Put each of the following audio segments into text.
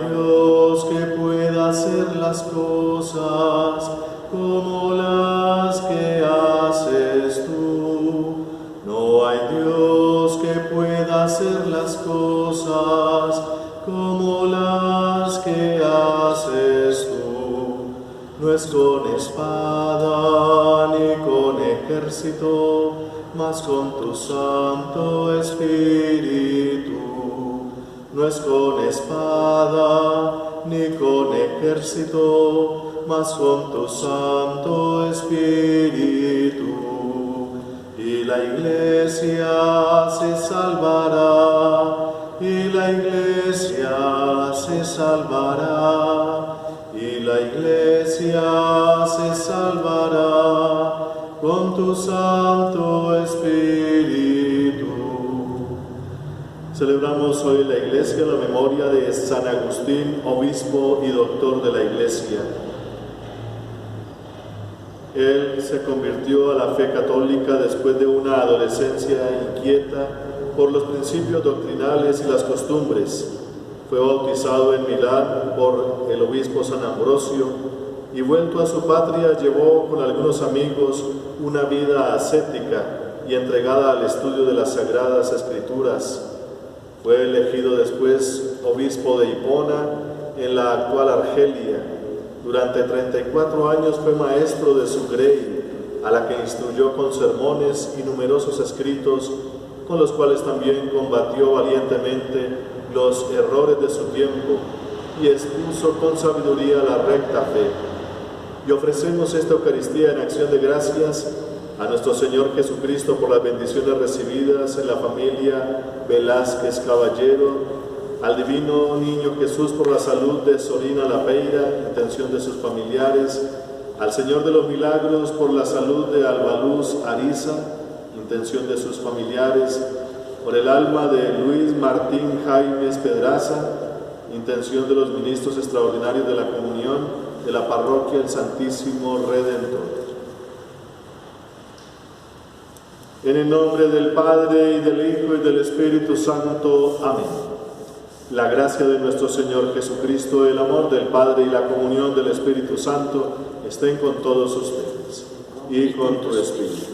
Dios que pueda hacer las cosas como las que haces tú. No hay Dios que pueda hacer las cosas como las que haces tú. No es con espada ni con ejército, mas con tu Santo Espíritu. No es con espada ni con ejército, mas con tu Santo Espíritu. Y la Iglesia se salvará, y la Iglesia se salvará, y la Iglesia se salvará con tu Santo Espíritu. Celebramos hoy en la Iglesia la memoria de San Agustín, obispo y doctor de la Iglesia. Él se convirtió a la fe católica después de una adolescencia inquieta por los principios doctrinales y las costumbres. Fue bautizado en Milán por el obispo San Ambrosio y vuelto a su patria llevó con algunos amigos una vida ascética y entregada al estudio de las Sagradas Escrituras. Fue elegido después obispo de Hipona en la actual Argelia. Durante 34 años fue maestro de su grey, a la que instruyó con sermones y numerosos escritos, con los cuales también combatió valientemente los errores de su tiempo y expuso con sabiduría la recta fe. Y ofrecemos esta Eucaristía en acción de gracias a nuestro Señor Jesucristo por las bendiciones recibidas en la familia Velázquez Caballero, al Divino Niño Jesús por la salud de Sorina Lapeira, intención de sus familiares, al Señor de los Milagros por la salud de Albaluz Ariza, intención de sus familiares, por el alma de Luis Martín Jaimes Pedraza, intención de los ministros extraordinarios de la comunión de la parroquia El Santísimo Redentor. En el nombre del Padre, y del Hijo, y del Espíritu Santo. Amén. La gracia de nuestro Señor Jesucristo, el amor del Padre y la comunión del Espíritu Santo estén con todos ustedes y con tu Espíritu.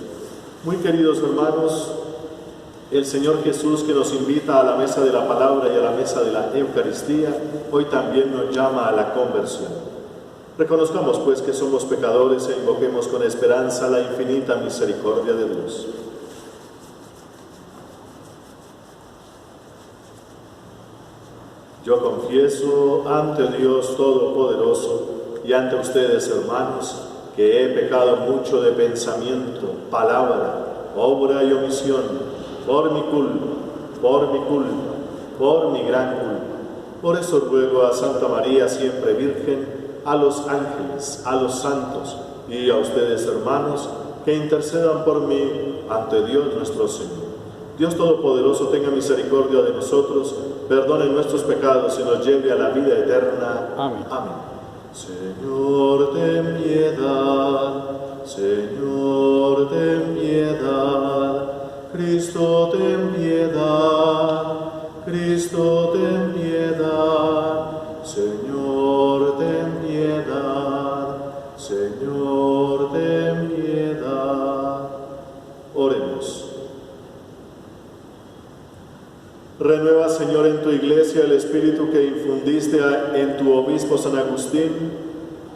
Muy queridos hermanos, el Señor Jesús, que nos invita a la mesa de la palabra y a la mesa de la Eucaristía, hoy también nos llama a la conversión. Reconozcamos pues que somos pecadores e invoquemos con esperanza la infinita misericordia de Dios. Yo confieso ante Dios Todopoderoso y ante ustedes, hermanos, que he pecado mucho de pensamiento, palabra, obra y omisión, por mi gran culpa. Por eso ruego a Santa María, siempre Virgen, a los ángeles, a los santos y a ustedes, hermanos, que intercedan por mí ante Dios nuestro Señor. Dios Todopoderoso tenga misericordia de nosotros, perdone nuestros pecados y nos lleve a la vida eterna. Amén. Amén. Señor, ten piedad. Señor, ten piedad. Cristo, ten piedad. Cristo, ten piedad. Señor, ten piedad. Señor, ten piedad. Oremos. Renueva, Señor, en tu Iglesia el espíritu que infundiste en tu obispo San Agustín,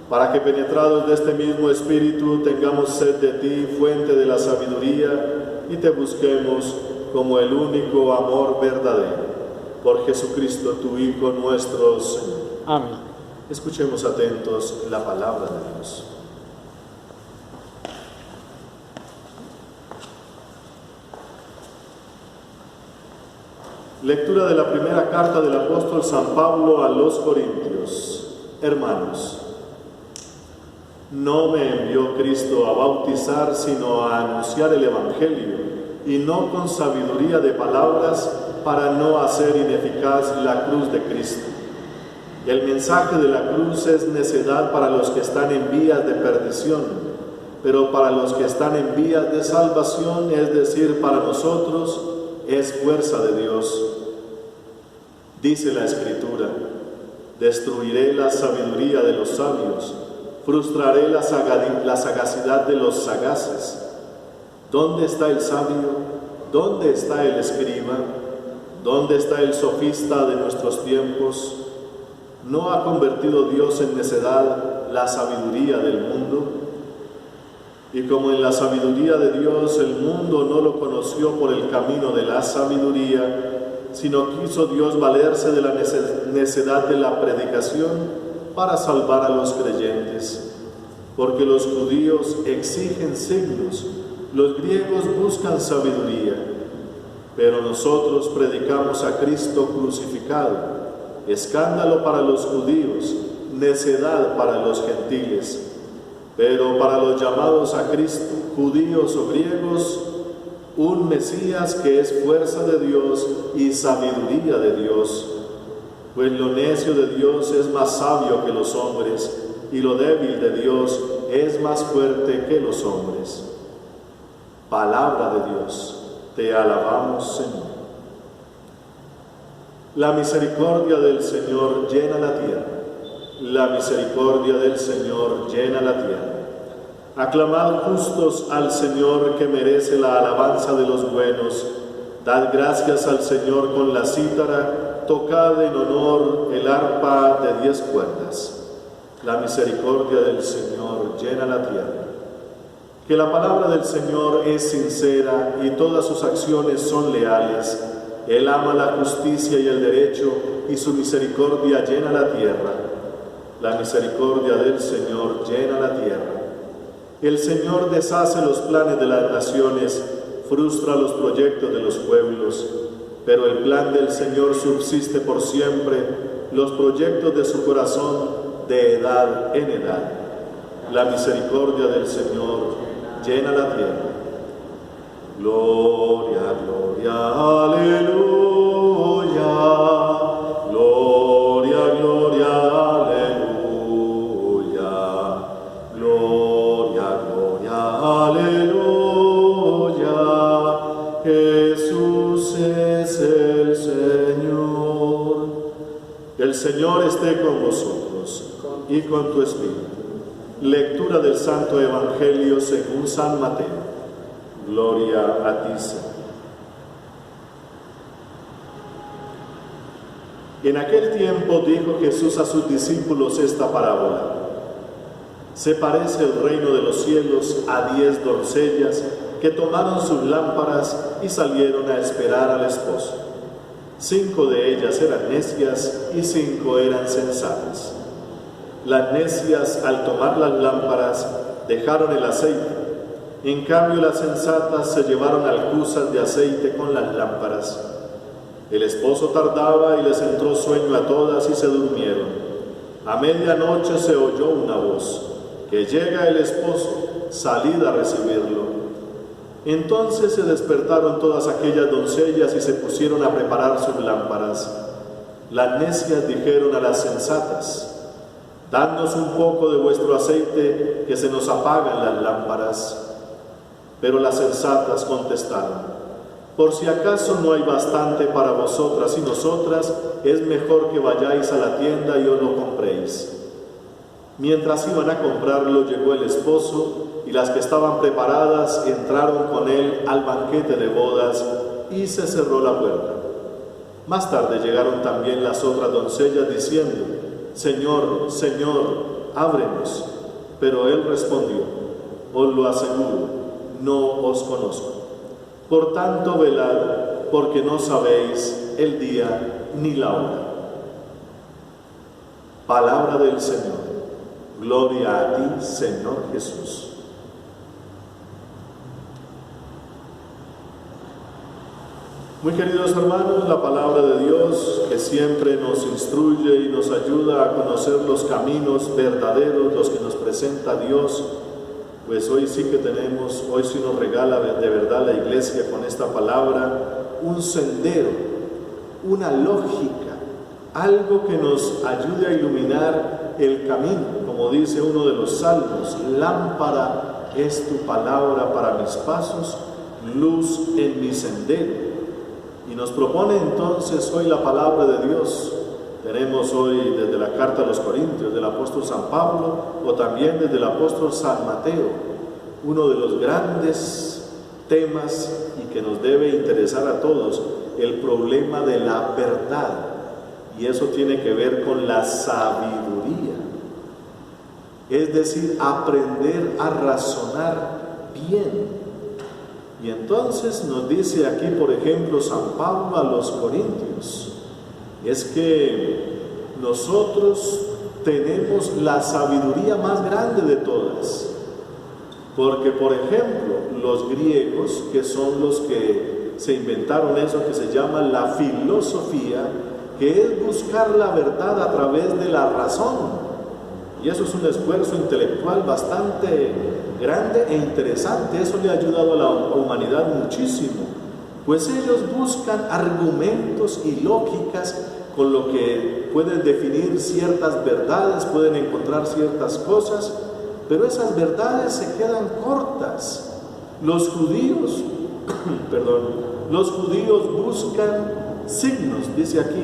para que penetrados de este mismo espíritu tengamos sed de ti, fuente de la sabiduría, y te busquemos como el único amor verdadero. Por Jesucristo, tu Hijo nuestro Señor. Amén. Escuchemos atentos la palabra de Dios. Lectura de la primera carta del apóstol San Pablo a los Corintios. Hermanos, no me envió Cristo a bautizar, sino a anunciar el Evangelio, y no con sabiduría de palabras, para no hacer ineficaz la cruz de Cristo. El mensaje de la cruz es necedad para los que están en vías de perdición, pero para los que están en vías de salvación, es decir, para nosotros, es fuerza de Dios. Dice la Escritura: Destruiré la sabiduría de los sabios, frustraré la sagacidad de los sagaces. ¿Dónde está el sabio? ¿Dónde está el escriba? ¿Dónde está el sofista de nuestros tiempos? ¿No ha convertido Dios en necedad la sabiduría del mundo? Y como en la sabiduría de Dios el mundo no lo conoció por el camino de la sabiduría, sino quiso Dios valerse de la necedad de la predicación para salvar a los creyentes. Porque los judíos exigen signos, los griegos buscan sabiduría, pero nosotros predicamos a Cristo crucificado, escándalo para los judíos, necedad para los gentiles. Pero para los llamados a Cristo, judíos o griegos, un Mesías que es fuerza de Dios y sabiduría de Dios. Pues lo necio de Dios es más sabio que los hombres, y lo débil de Dios es más fuerte que los hombres. Palabra de Dios, te alabamos, Señor. La misericordia del Señor llena la tierra. La misericordia del Señor llena la tierra. Aclamad justos al Señor, que merece la alabanza de los buenos. Dad gracias al Señor con la cítara, tocad en honor el arpa de 10 cuerdas. La misericordia del Señor llena la tierra. Que la palabra del Señor es sincera y todas sus acciones son leales. Él ama la justicia y el derecho, y su misericordia llena la tierra. La misericordia del Señor llena la tierra. El Señor deshace los planes de las naciones, frustra los proyectos de los pueblos, pero el plan del Señor subsiste por siempre, los proyectos de su corazón de edad en edad. La misericordia del Señor llena la tierra. Gloria, gloria, aleluya. Gloria, gloria, aleluya. Gloria, gloria, aleluya. Jesús es el Señor. El Señor esté con vosotros y con tu espíritu. Lectura del Santo Evangelio según San Mateo. Gloria a ti, Señor. En aquel tiempo dijo Jesús a sus discípulos esta parábola. Se parece el reino de los cielos a 10 doncellas que tomaron sus lámparas y salieron a esperar al esposo. 5 de ellas eran necias y 5 eran sensatas. Las necias, al tomar las lámparas, dejaron el aceite. En cambio, las sensatas se llevaron alcuzas de aceite con las lámparas. El esposo tardaba y les entró sueño a todas y se durmieron. A medianoche se oyó una voz: que llega el esposo, salid a recibirlo. Entonces se despertaron todas aquellas doncellas y se pusieron a preparar sus lámparas. Las necias dijeron a las sensatas: dadnos un poco de vuestro aceite, que se nos apagan las lámparas. Pero las sensatas contestaron: por si acaso no hay bastante para vosotras y nosotras, es mejor que vayáis a la tienda y os lo compréis. Mientras iban a comprarlo, llegó el esposo, y las que estaban preparadas entraron con él al banquete de bodas, y se cerró la puerta. Más tarde llegaron también las otras doncellas diciendo: Señor, Señor, ábrenos. Pero él respondió: os lo aseguro, no os conozco. Por tanto, velad, porque no sabéis el día ni la hora. Palabra del Señor. Gloria a ti, Señor Jesús. Muy queridos hermanos, la palabra de Dios, que siempre nos instruye y nos ayuda a conocer los caminos verdaderos, los que nos presenta Dios, pues hoy sí que tenemos, hoy sí nos regala de verdad la Iglesia con esta palabra un sendero, una lógica, algo que nos ayude a iluminar el camino. Como dice uno de los salmos: lámpara es tu palabra para mis pasos, luz en mi sendero. Y nos propone entonces hoy la palabra de Dios, Tenemos hoy desde la carta a los Corintios del apóstol San Pablo o también desde el apóstol San Mateo, uno de los grandes temas y que nos debe interesar a todos, el problema de la verdad. Y eso tiene que ver con la sabiduría. Es decir, aprender a razonar bien. Y entonces nos dice aquí, por ejemplo, San Pablo a los Corintios, es que nosotros tenemos la sabiduría más grande de todas. Porque, por ejemplo, los griegos, que son los que se inventaron eso que se llama la filosofía, que es buscar la verdad a través de la razón. Y eso es un esfuerzo intelectual bastante grande e interesante. Eso le ha ayudado a la humanidad muchísimo. Pues ellos buscan argumentos y lógicas con lo que pueden definir ciertas verdades, pueden encontrar ciertas cosas, pero esas verdades se quedan cortas. Los judíos, los judíos buscan signos, dice aquí.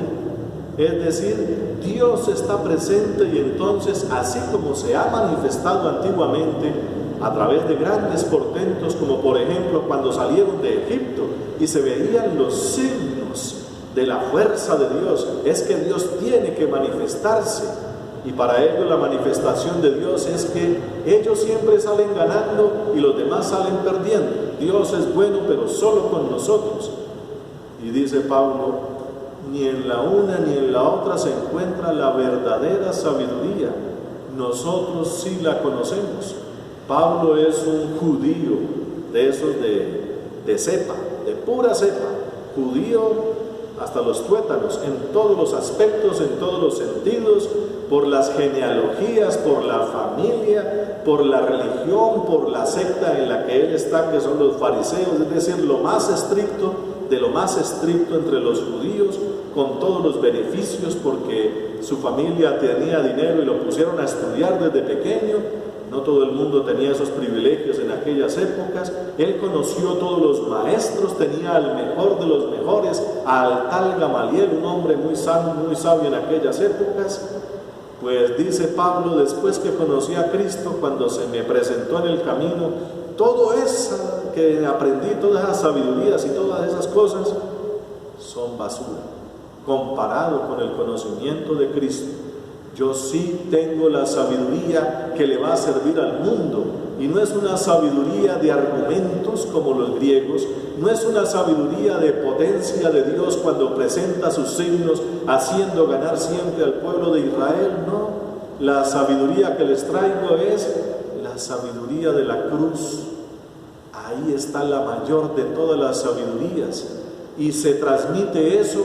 Es decir, Dios está presente y entonces, así como se ha manifestado antiguamente a través de grandes portentos, como por ejemplo cuando salieron de Egipto y se veían los signos de la fuerza de Dios, es que Dios tiene que manifestarse. Y para ello la manifestación de Dios es que ellos siempre salen ganando y los demás salen perdiendo. Dios es bueno, pero solo con nosotros. Y dice Pablo, ni en la una ni en la otra se encuentra la verdadera sabiduría. Nosotros sí la conocemos. Pablo es un judío, de esos de cepa, de pura cepa, judío hasta los tuétanos, en todos los aspectos, en todos los sentidos, por las genealogías, por la familia, por la religión, por la secta en la que él está, que son los fariseos, es decir, lo más estricto de lo más estricto entre los judíos, con todos los beneficios, porque su familia tenía dinero y lo pusieron a estudiar desde pequeño. No todo el mundo tenía esos privilegios en aquellas épocas. Él conoció a todos los maestros, tenía al mejor de los mejores, al tal Gamaliel, un hombre muy sabio en aquellas épocas. Pues dice Pablo, después que conocí a Cristo, cuando se me presentó en el camino, todo eso que aprendí, todas esas sabidurías y todas esas cosas, son basura, comparado con el conocimiento de Cristo. Yo sí tengo la sabiduría que le va a servir al mundo, y no es una sabiduría de argumentos como los griegos, no es una sabiduría de potencia de Dios cuando presenta sus signos haciendo ganar siempre al pueblo de Israel, no. La sabiduría que les traigo es la sabiduría de la cruz. Ahí está la mayor de todas las sabidurías, y se transmite eso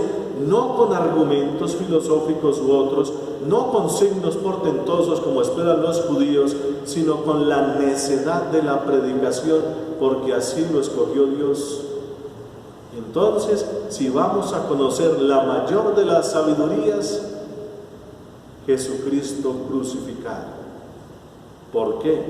no con argumentos filosóficos u otros, no con signos portentosos como esperan los judíos, sino con la necedad de la predicación, porque así lo escogió Dios. Entonces, si vamos a conocer la mayor de las sabidurías, Jesucristo crucificado. ¿Por qué?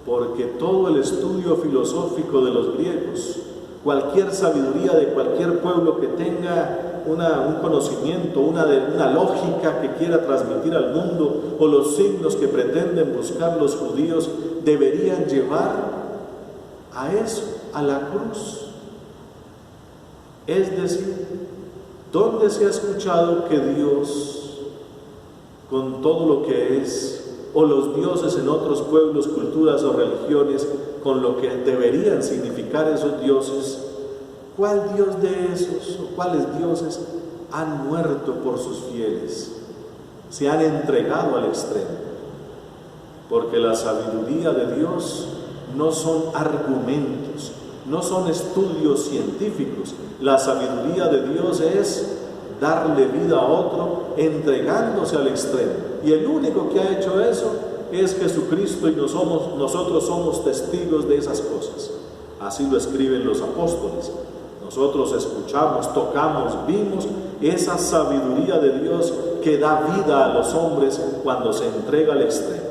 Porque todo el estudio filosófico de los griegos, cualquier sabiduría de cualquier pueblo que tenga un conocimiento, una lógica que quiera transmitir al mundo, o los signos que pretenden buscar los judíos, deberían llevar a eso, a la cruz. Es decir, ¿dónde se ha escuchado que Dios, con todo lo que es, o los dioses en otros pueblos, culturas o religiones, con lo que deberían significar esos dioses, cuál Dios de esos o cuáles dioses han muerto por sus fieles, se han entregado al extremo? Porque la sabiduría de Dios no son argumentos, no son estudios científicos. La sabiduría de Dios es darle vida a otro entregándose al extremo. Y el único que ha hecho eso es Jesucristo, y nosotros somos testigos de esas cosas. Así lo escriben los apóstoles. Nosotros escuchamos, tocamos, vimos esa sabiduría de Dios que da vida a los hombres cuando se entrega al extremo.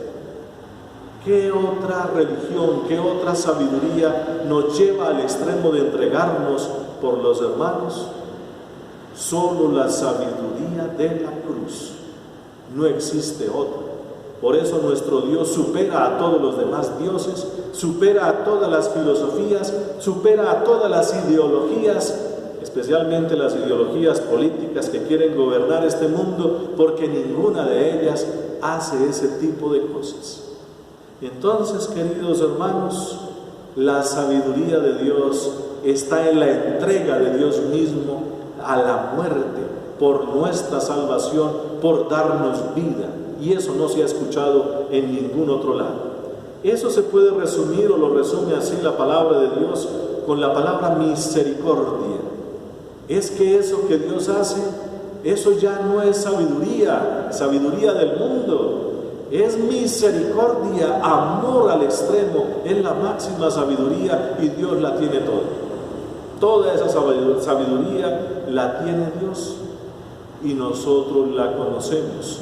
¿Qué otra religión, qué otra sabiduría nos lleva al extremo de entregarnos por los hermanos? Solo la sabiduría de la cruz. No existe otra. Por eso nuestro Dios supera a todos los demás dioses, supera a todas las filosofías, supera a todas las ideologías, especialmente las ideologías políticas que quieren gobernar este mundo, porque ninguna de ellas hace ese tipo de cosas. Entonces, queridos hermanos, la sabiduría de Dios está en la entrega de Dios mismo a la muerte por nuestra salvación, por darnos vida. Y eso no se ha escuchado en ningún otro lado. Eso se puede resumir, o lo resume así la palabra de Dios, con la palabra misericordia. Es que eso que Dios hace, eso ya no es sabiduría del mundo. Es misericordia, amor al extremo, es la máxima sabiduría y Dios la tiene toda. Toda esa sabiduría la tiene Dios y nosotros la conocemos.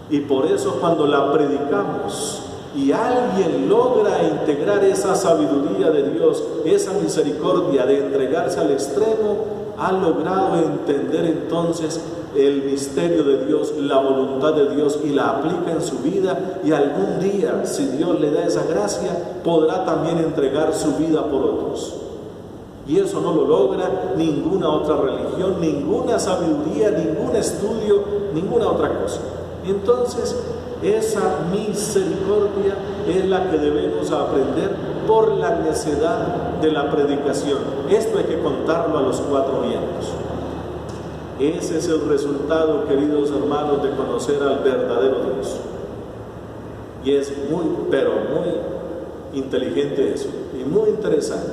Y por eso cuando la predicamos y alguien logra integrar esa sabiduría de Dios, esa misericordia de entregarse al extremo, ha logrado entender entonces el misterio de Dios, la voluntad de Dios, y la aplica en su vida, y algún día, si Dios le da esa gracia, podrá también entregar su vida por otros. Y eso no lo logra ninguna otra religión, ninguna sabiduría, ningún estudio, ninguna otra cosa. Entonces, esa misericordia es la que debemos aprender por la necedad de la predicación. Esto hay que contarlo a los cuatro vientos. Ese es el resultado, queridos hermanos, de conocer al verdadero Dios. Y es muy, pero muy inteligente eso, y muy interesante.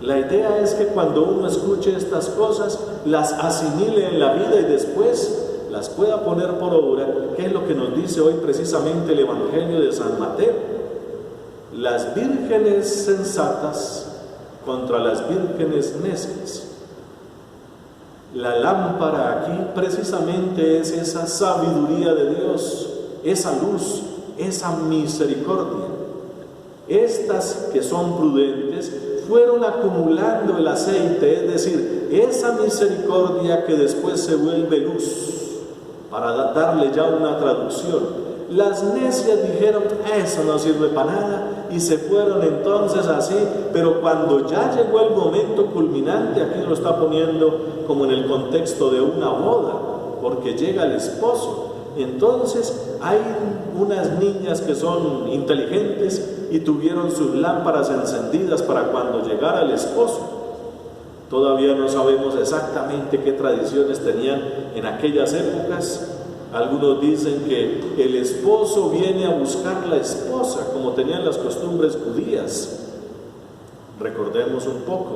La idea es que cuando uno escuche estas cosas, las asimile en la vida y después las pueda poner por obra, que es lo que nos dice hoy precisamente el Evangelio de San Mateo. Las vírgenes sensatas contra las vírgenes necias. La lámpara aquí precisamente es esa sabiduría de Dios, esa luz, esa misericordia. Estas que son prudentes fueron acumulando el aceite, es decir, esa misericordia que después se vuelve luz, para darle ya una traducción. Las necias dijeron, eso no sirve para nada, y se fueron entonces así, pero cuando ya llegó el momento culminante, aquí lo está poniendo como en el contexto de una boda, porque llega el esposo. Entonces hay unas niñas que son inteligentes y tuvieron sus lámparas encendidas para cuando llegara el esposo. Todavía no sabemos exactamente qué tradiciones tenían en aquellas épocas. Algunos dicen que el esposo viene a buscar la esposa, como tenían las costumbres judías. Recordemos un poco,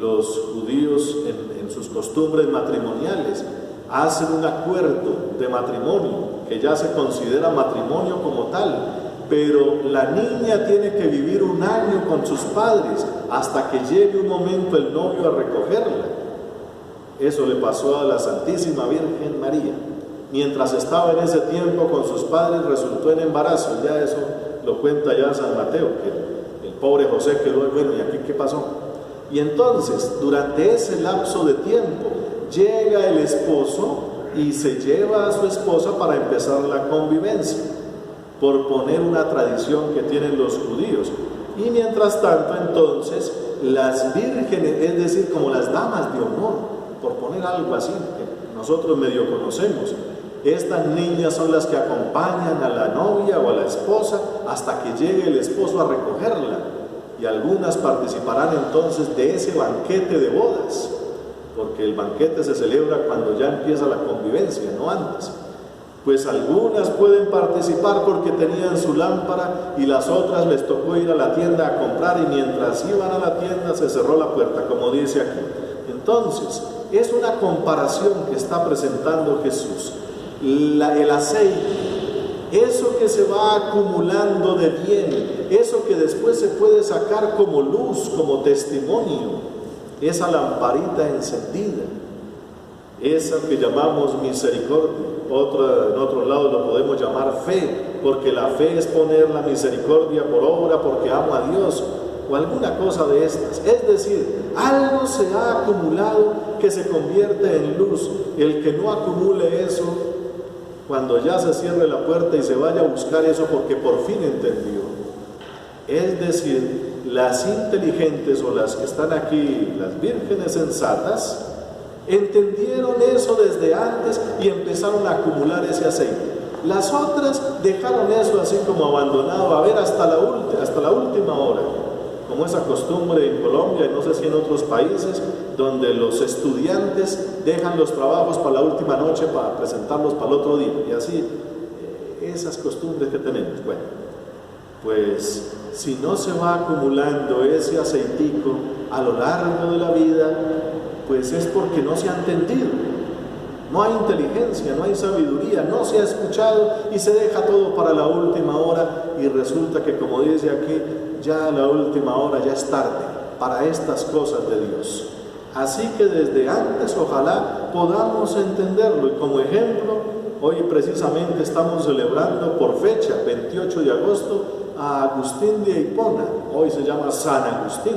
los judíos en sus costumbres matrimoniales hacen un acuerdo de matrimonio, que ya se considera matrimonio como tal, pero la niña tiene que vivir un año con sus padres hasta que llegue un momento el novio a recogerla. Eso le pasó a la Santísima Virgen María. Mientras estaba en ese tiempo con sus padres, resultó en embarazo. Ya eso lo cuenta ya San Mateo, que el pobre José quedó, bueno, ¿y aquí qué pasó? Y entonces, durante ese lapso de tiempo, llega el esposo y se lleva a su esposa para empezar la convivencia, por poner una tradición que tienen los judíos. Y mientras tanto, entonces, las vírgenes, es decir, como las damas de honor, por poner algo así, que nosotros medio conocemos, estas niñas son las que acompañan a la novia o a la esposa hasta que llegue el esposo a recogerla. Y algunas participarán entonces de ese banquete de bodas, porque el banquete se celebra cuando ya empieza la convivencia, no antes. Pues algunas pueden participar porque tenían su lámpara y las otras les tocó ir a la tienda a comprar, y mientras iban a la tienda se cerró la puerta, como dice aquí. Entonces, es una comparación que está presentando Jesús. El aceite, eso que se va acumulando de bien, eso que después se puede sacar como luz, como testimonio, esa lamparita encendida, esa que llamamos misericordia. En otro lado lo podemos llamar fe, porque la fe es poner la misericordia por obra porque amo a Dios, o alguna cosa de estas. Es decir, algo se ha acumulado que se convierte en luz, el que no acumule eso, cuando ya se cierre la puerta y se vaya a buscar eso porque por fin entendió. Es decir, las inteligentes o las que están aquí, las vírgenes sensatas, entendieron eso desde antes y empezaron a acumular ese aceite. Las otras dejaron eso así como abandonado, a ver hasta la última hora, como esa costumbre en Colombia y no sé si en otros países, donde los estudiantes dejan los trabajos para la última noche para presentarlos para el otro día, y así, esas costumbres que tenemos. Bueno, pues si no se va acumulando ese aceitico a lo largo de la vida, pues es porque no se ha entendido, no hay inteligencia, no hay sabiduría, no se ha escuchado y se deja todo para la última hora y resulta que, como dice aquí, ya a la última hora ya es tarde para estas cosas de Dios. Así que desde antes ojalá podamos entenderlo, y como ejemplo, hoy precisamente estamos celebrando por fecha, 28 de agosto, a Agustín de Hipona. Hoy se llama San Agustín,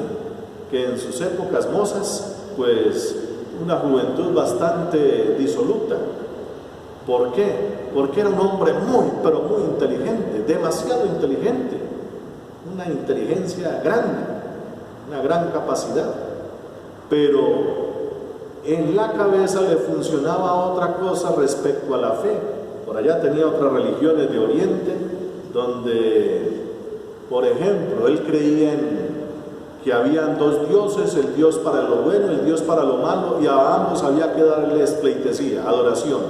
que en sus épocas mozas, pues una juventud bastante disoluta. ¿Por qué? Porque era un hombre muy, pero muy inteligente, demasiado inteligente, una inteligencia grande, una gran capacidad, pero en la cabeza le funcionaba otra cosa respecto a la fe. Por allá tenía otras religiones de Oriente, donde, por ejemplo, él creía que habían dos dioses, el Dios para lo bueno, el Dios para lo malo, y a ambos había que darles pleitesía, adoración.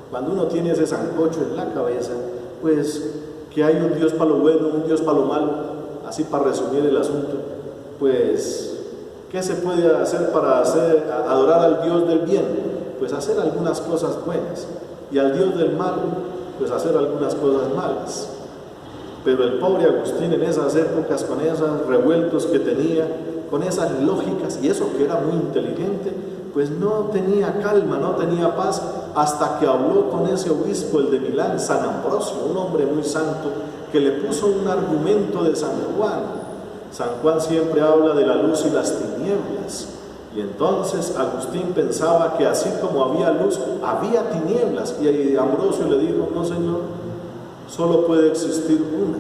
Cuando uno tiene ese sancocho en la cabeza, pues que hay un Dios para lo bueno, un Dios para lo malo, así para resumir el asunto, pues ¿qué se puede hacer para adorar al Dios del bien? Pues hacer algunas cosas buenas, y al Dios del mal, pues hacer algunas cosas malas. Pero el pobre Agustín en esas épocas, con esos revueltos que tenía, con esas lógicas, y eso que era muy inteligente, pues no tenía calma, no tenía paz, hasta que habló con ese obispo, el de Milán, San Ambrosio, un hombre muy santo, que le puso un argumento de San Juan. San Juan siempre habla de la luz y las tinieblas, y entonces Agustín pensaba que así como había luz, había tinieblas, y Ambrosio le dijo: no, señor, solo puede existir una,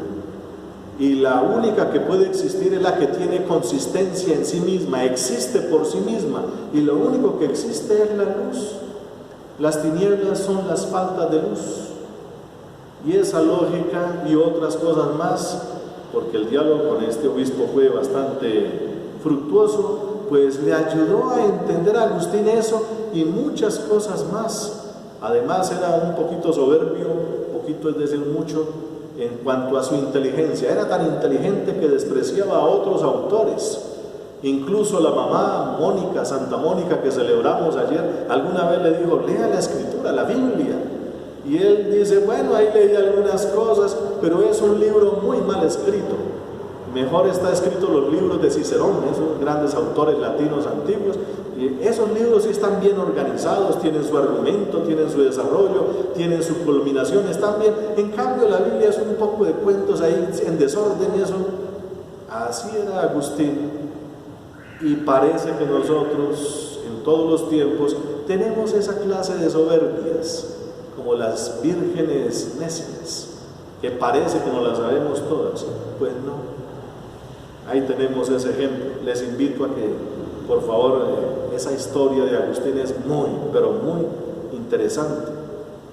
y la única que puede existir es la que tiene consistencia en sí misma, existe por sí misma, y lo único que existe es la luz. Las tinieblas son las faltas de luz. Y esa lógica y otras cosas más, porque el diálogo con este obispo fue bastante fructuoso, pues le ayudó a entender a Agustín eso y muchas cosas más. Además era un poquito soberbio, poquito es decir mucho, en cuanto a su inteligencia. Era tan inteligente que despreciaba a otros autores. Incluso la mamá Mónica, Santa Mónica, que celebramos ayer, alguna vez le dijo: lea la escritura, la Biblia. Y él dice: bueno, ahí leí algunas cosas, pero es un libro muy mal escrito. Mejor está escrito los libros de Cicerón, esos grandes autores latinos antiguos. Y esos libros sí están bien organizados, tienen su argumento, tienen su desarrollo, tienen su culminación, están bien. En cambio la Biblia es un poco de cuentos ahí en desorden, eso. Así era Agustín. Y parece que nosotros en todos los tiempos tenemos esa clase de soberbias, como las vírgenes necias, que parece que no las sabemos todas. Pues no. Ahí tenemos ese ejemplo. Les invito a que, por favor, esa historia de Agustín es muy, pero muy interesante,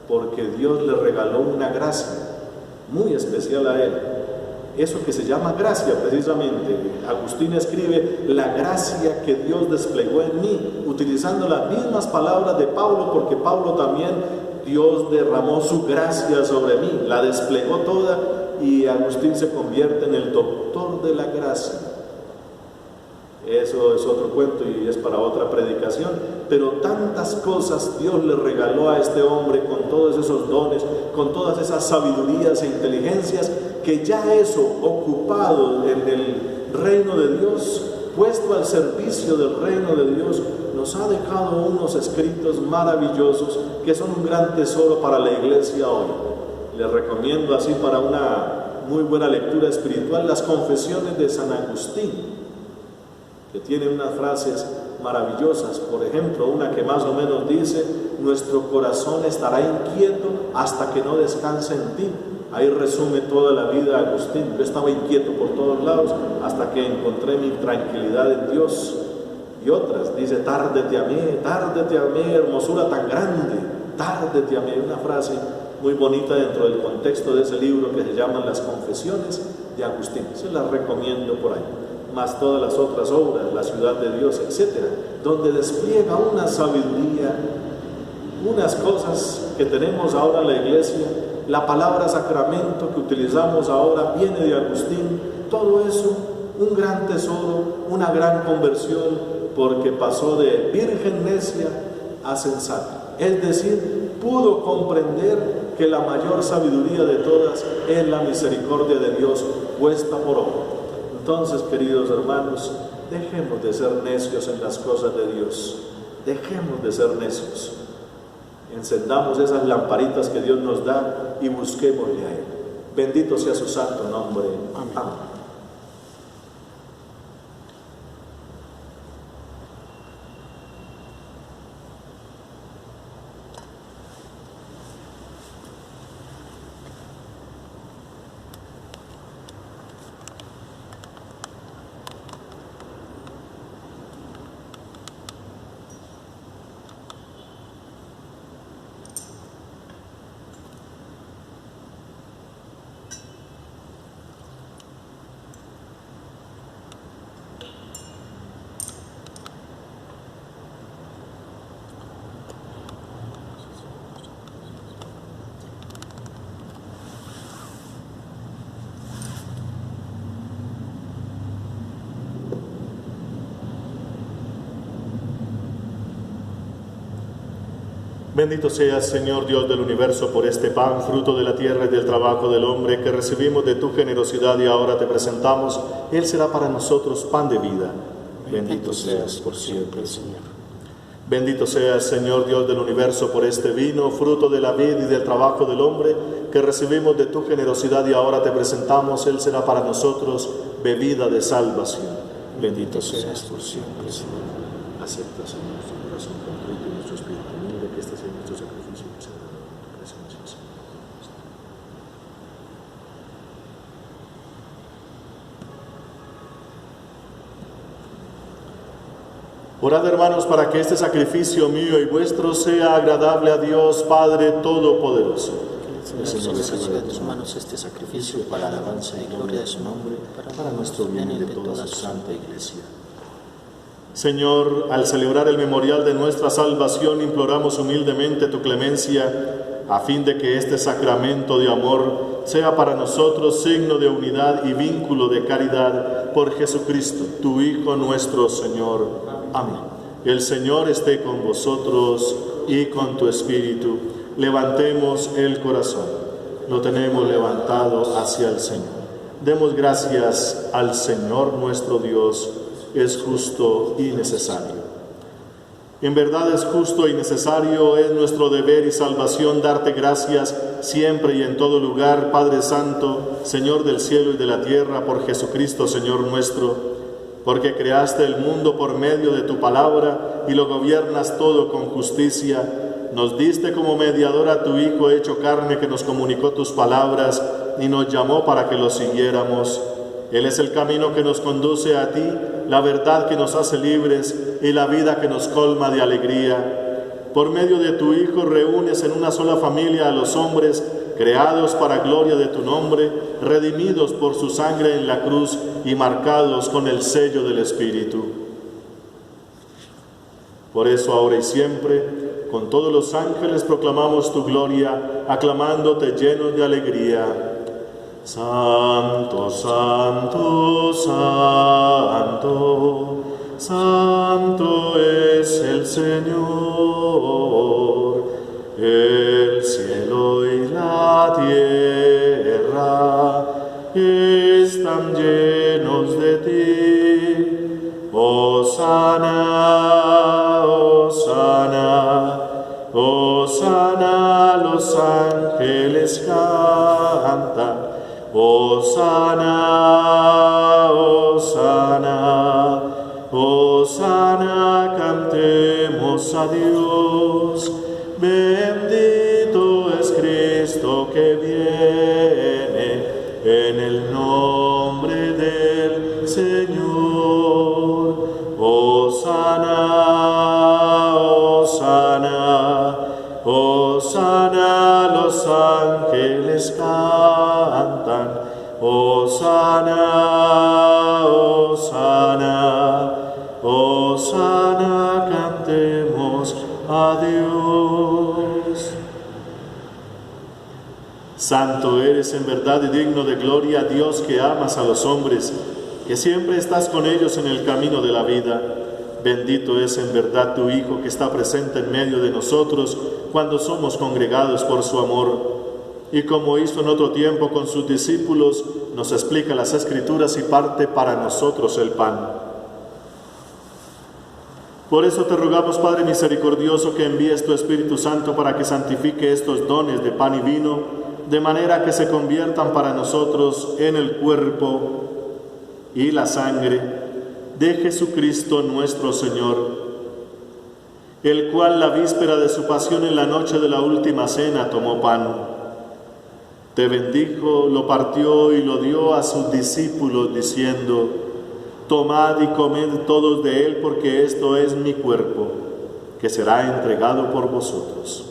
porque Dios le regaló una gracia muy especial a él. Eso que se llama gracia, precisamente. Agustín escribe: la gracia que Dios desplegó en mí, utilizando las mismas palabras de Pablo, porque Pablo también, Dios derramó su gracia sobre mí, la desplegó toda, y Agustín se convierte en el doctor de la gracia. Eso es otro cuento y es para otra predicación, pero tantas cosas Dios le regaló a este hombre, con todos esos dones, con todas esas sabidurías e inteligencias, que ya eso, ocupado en el reino de Dios, puesto al servicio del reino de Dios, nos ha dejado unos escritos maravillosos que son un gran tesoro para la iglesia hoy. Les recomiendo así, para una muy buena lectura espiritual, las Confesiones de San Agustín, que tiene unas frases maravillosas. Por ejemplo, una que más o menos dice: nuestro corazón estará inquieto hasta que no descanse en ti. Ahí resume toda la vida de Agustín. Yo estaba inquieto por todos lados hasta que encontré mi tranquilidad en Dios. Y otras, dice: tárdete a mí, hermosura tan grande, tárdete a mí. Una frase muy bonita dentro del contexto de ese libro que se llama Las Confesiones de Agustín. Se las recomiendo por ahí. Más todas las otras obras, La Ciudad de Dios, etcétera, donde despliega una sabiduría, unas cosas que tenemos ahora en la iglesia. La palabra sacramento que utilizamos ahora viene de Agustín. Todo eso, un gran tesoro, una gran conversión, porque pasó de virgen necia a sensata. Es decir, pudo comprender que la mayor sabiduría de todas es la misericordia de Dios puesta por obra. Entonces, queridos hermanos, dejemos de ser necios en las cosas de Dios. Dejemos de ser necios. Encendamos esas lamparitas que Dios nos da y busquémosle a Él. Bendito sea su santo nombre. Amén. Bendito seas, Señor Dios del universo, por este pan, fruto de la tierra y del trabajo del hombre, que recibimos de tu generosidad y ahora te presentamos. Él será para nosotros pan de vida. Bendito seas por siempre, Señor. Bendito seas, Señor Dios del universo, por este vino, fruto de la vid y del trabajo del hombre, que recibimos de tu generosidad y ahora te presentamos. Él será para nosotros bebida de salvación. Bendito seas por siempre, Señor. Acepta, Señor, nuestro corazón contrito y nuestro espíritu humilde, que este sea nuestro sacrificio y sea dado en tu presencia, Señor. Orad, hermanos, para que este sacrificio mío y vuestro sea agradable a Dios Padre Todopoderoso. Señor, recibe de tus manos este sacrificio para la alabanza y gloria de su nombre, para nuestro bien y de toda su santa Iglesia. Señor, al celebrar el memorial de nuestra salvación, imploramos humildemente tu clemencia, a fin de que este sacramento de amor sea para nosotros signo de unidad y vínculo de caridad por Jesucristo, tu Hijo nuestro Señor. Amén. El Señor esté con vosotros y con tu espíritu. Levantemos el corazón. Lo tenemos levantado hacia el Señor. Demos gracias al Señor nuestro Dios. Es justo y necesario. En verdad es justo y necesario, es nuestro deber y salvación darte gracias siempre y en todo lugar, Padre Santo, Señor del cielo y de la tierra, por Jesucristo, Señor nuestro, porque creaste el mundo por medio de tu palabra y lo gobiernas todo con justicia. Nos diste como mediador a tu Hijo hecho carne, que nos comunicó tus palabras y nos llamó para que lo siguiéramos. Él es el camino que nos conduce a ti, la verdad que nos hace libres y la vida que nos colma de alegría. Por medio de tu Hijo reúnes en una sola familia a los hombres, creados para gloria de tu nombre, redimidos por su sangre en la cruz y marcados con el sello del Espíritu. Por eso ahora y siempre, con todos los ángeles proclamamos tu gloria, aclamándote llenos de alegría. Santo, santo, santo, santo es el Señor. El cielo y la tierra están llenos de ti. Hosana, hosana, hosana, los ángeles cantan. Hosana, hosana, hosana, a Dios. Bendito es Cristo que viene en el nombre del Señor. Hosana, hosana, hosana, los ángeles cantan. Hosana, hosana, hosana, cantemos a Dios. Santo eres en verdad y digno de gloria, Dios que amas a los hombres, que siempre estás con ellos en el camino de la vida. Bendito es en verdad tu Hijo que está presente en medio de nosotros cuando somos congregados por su amor. Y como hizo en otro tiempo con sus discípulos, nos explica las Escrituras y parte para nosotros el pan. Por eso te rogamos, Padre misericordioso, que envíes tu Espíritu Santo para que santifique estos dones de pan y vino, de manera que se conviertan para nosotros en el cuerpo y la sangre de Jesucristo nuestro Señor, el cual la víspera de su pasión en la noche de la última cena tomó pan. Te bendijo, lo partió y lo dio a sus discípulos, diciendo: tomad y comed todos de él, porque esto es mi cuerpo, que será entregado por vosotros.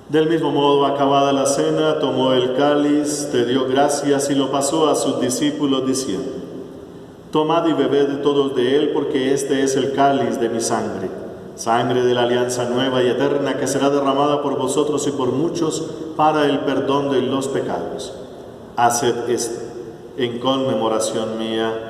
Del mismo modo, acabada la cena, tomó el cáliz, te dio gracias y lo pasó a sus discípulos, diciendo: tomad y bebed todos de él, porque este es el cáliz de mi sangre, sangre de la alianza nueva y eterna, que será derramada por vosotros y por muchos para el perdón de los pecados. Haced esto en conmemoración mía.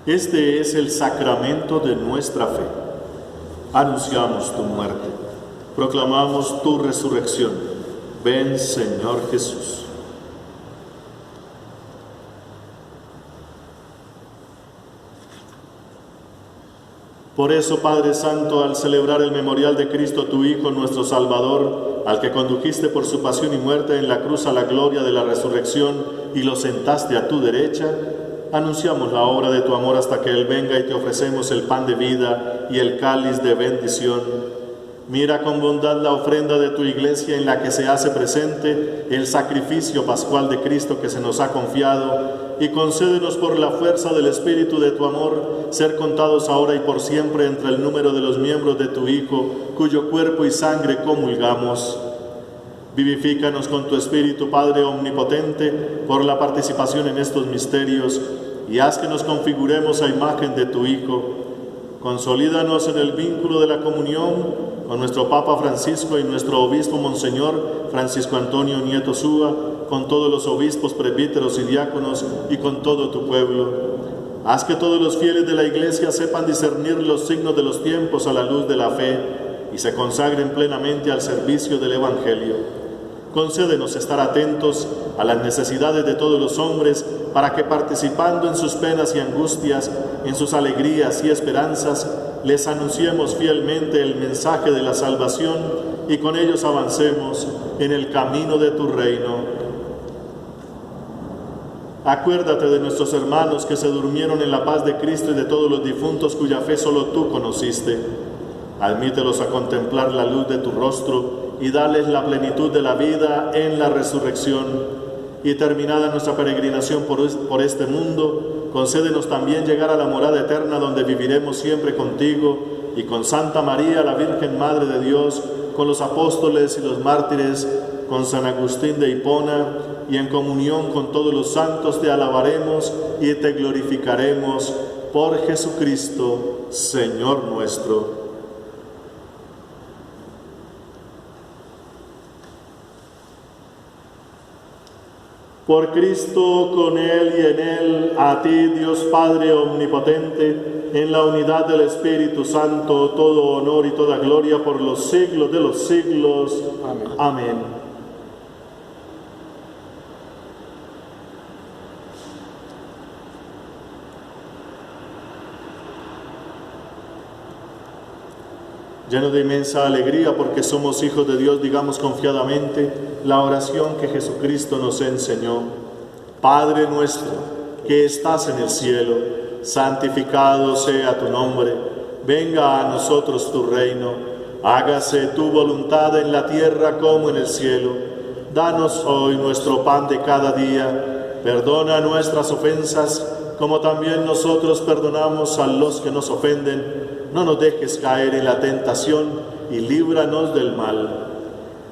Este es el sacramento de nuestra fe. Anunciamos tu muerte, proclamamos tu resurrección. Ven, Señor Jesús. Por eso, Padre Santo, al celebrar el memorial de Cristo, tu Hijo, nuestro Salvador, al que condujiste por su pasión y muerte en la cruz a la gloria de la resurrección y lo sentaste a tu derecha, anunciamos la obra de tu amor hasta que Él venga, y te ofrecemos el pan de vida y el cáliz de bendición. Mira con bondad la ofrenda de tu iglesia, en la que se hace presente el sacrificio pascual de Cristo que se nos ha confiado, y concédenos por la fuerza del Espíritu de tu amor ser contados ahora y por siempre entre el número de los miembros de tu Hijo, cuyo cuerpo y sangre comulgamos. Vivifícanos con tu Espíritu, Padre omnipotente, por la participación en estos misterios, y haz que nos configuremos a imagen de tu Hijo. Consolídanos en el vínculo de la comunión con nuestro Papa Francisco y nuestro Obispo Monseñor Francisco Antonio Nieto Súa, con todos los obispos, presbíteros y diáconos, y con todo tu pueblo. Haz que todos los fieles de la Iglesia sepan discernir los signos de los tiempos a la luz de la fe, y se consagren plenamente al servicio del Evangelio. Concédenos estar atentos a las necesidades de todos los hombres, para que, participando en sus penas y angustias, en sus alegrías y esperanzas, les anunciemos fielmente el mensaje de la salvación, y con ellos avancemos en el camino de tu reino. Acuérdate de nuestros hermanos que se durmieron en la paz de Cristo, y de todos los difuntos cuya fe solo tú conociste. Admítelos a contemplar la luz de tu rostro, y dales la plenitud de la vida en la resurrección. Y terminada nuestra peregrinación por este mundo, concédenos también llegar a la morada eterna, donde viviremos siempre contigo, y con Santa María, la Virgen Madre de Dios, con los apóstoles y los mártires, con San Agustín de Hipona, y en comunión con todos los santos te alabaremos y te glorificaremos por Jesucristo, Señor nuestro. Por Cristo, con Él y en Él, a ti, Dios Padre omnipotente, en la unidad del Espíritu Santo, todo honor y toda gloria por los siglos de los siglos. Amén. Amén. Lleno de inmensa alegría porque somos hijos de Dios, digamos confiadamente la oración que Jesucristo nos enseñó. Padre nuestro, que estás en el cielo, santificado sea tu nombre. Venga a nosotros tu reino. Hágase tu voluntad en la tierra como en el cielo. Danos hoy nuestro pan de cada día. Perdona nuestras ofensas, como también nosotros perdonamos a los que nos ofenden. No nos dejes caer en la tentación y líbranos del mal.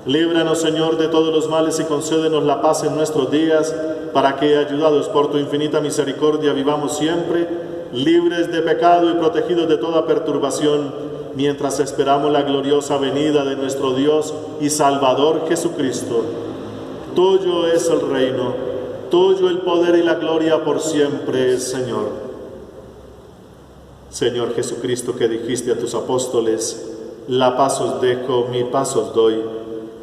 Líbranos, Señor, de todos los males y concédenos la paz en nuestros días, para que, ayudados por tu infinita misericordia, vivamos siempre libres de pecado y protegidos de toda perturbación, mientras esperamos la gloriosa venida de nuestro Dios y Salvador Jesucristo. Tuyo es el reino, tuyo el poder y la gloria por siempre, Señor. Señor Jesucristo, que dijiste a tus apóstoles: la paz os dejo, mi paz os doy.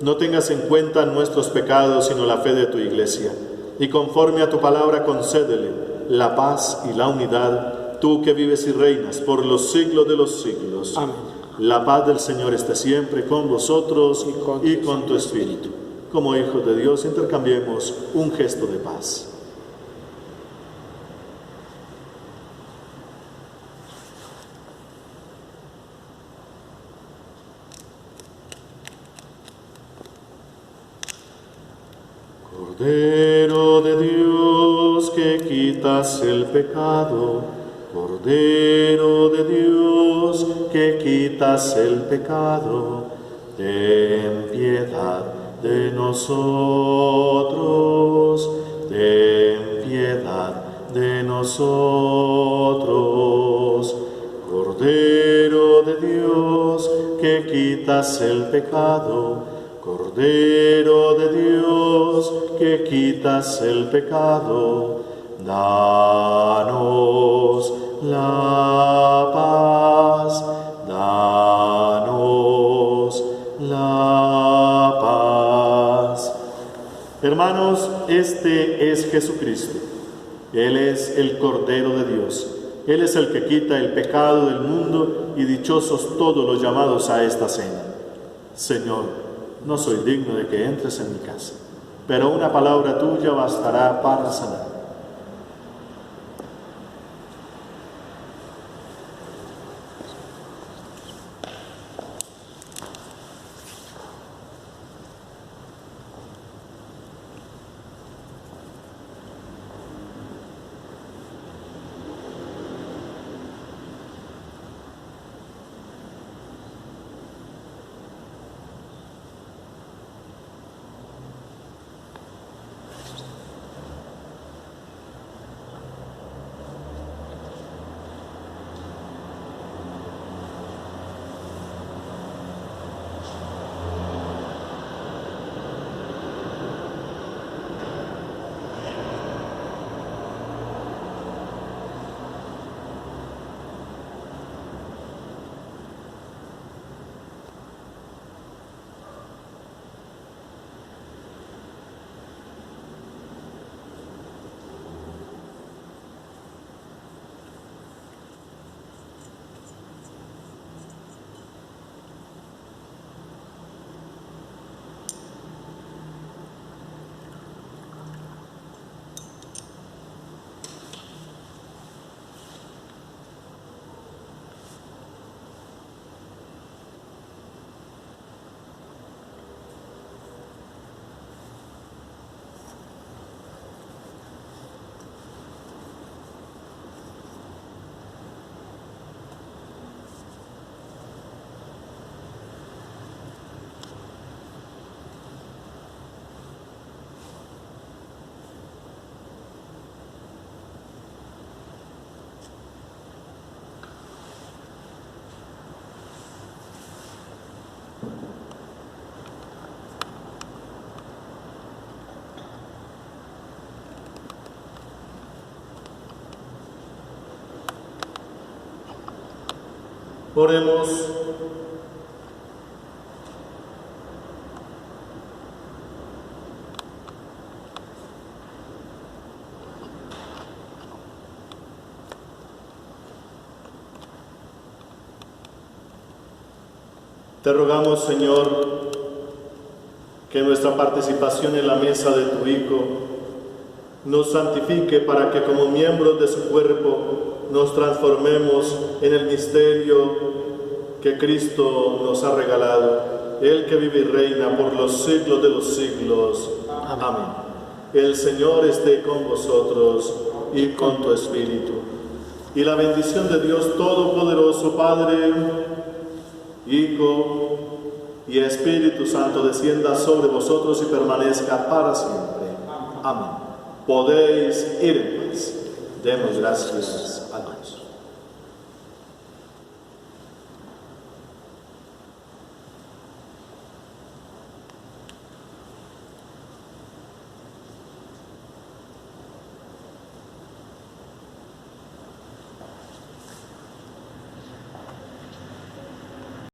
No tengas en cuenta nuestros pecados, sino la fe de tu Iglesia. Y conforme a tu palabra concédele la paz y la unidad, tú que vives y reinas por los siglos de los siglos. Amén. La paz del Señor esté siempre con vosotros y con tu espíritu. Como hijos de Dios, intercambiemos un gesto de paz. Cordero de Dios, que quitas el pecado, Cordero de Dios, que quitas el pecado, ten piedad de nosotros, ten piedad de nosotros. Cordero de Dios, que quitas el pecado, Cordero de Dios, que quitas el pecado, danos la paz, danos la paz. Hermanos, este es Jesucristo. Él es el Cordero de Dios. Él es el que quita el pecado del mundo, y dichosos todos los llamados a esta cena. Señor, no soy digno de que entres en mi casa, pero una palabra tuya bastará para sanar. Oremos. Te rogamos, Señor, que nuestra participación en la mesa de tu Hijo nos santifique para que como miembros de su cuerpo nos transformemos en el misterio que Cristo nos ha regalado, Él que vive y reina por los siglos de los siglos. Amén. El Señor esté con vosotros y con tu espíritu. Y la bendición de Dios Todopoderoso, Padre, Hijo y Espíritu Santo descienda sobre vosotros y permanezca para siempre. Amén. Podéis ir en paz. Demos gracias.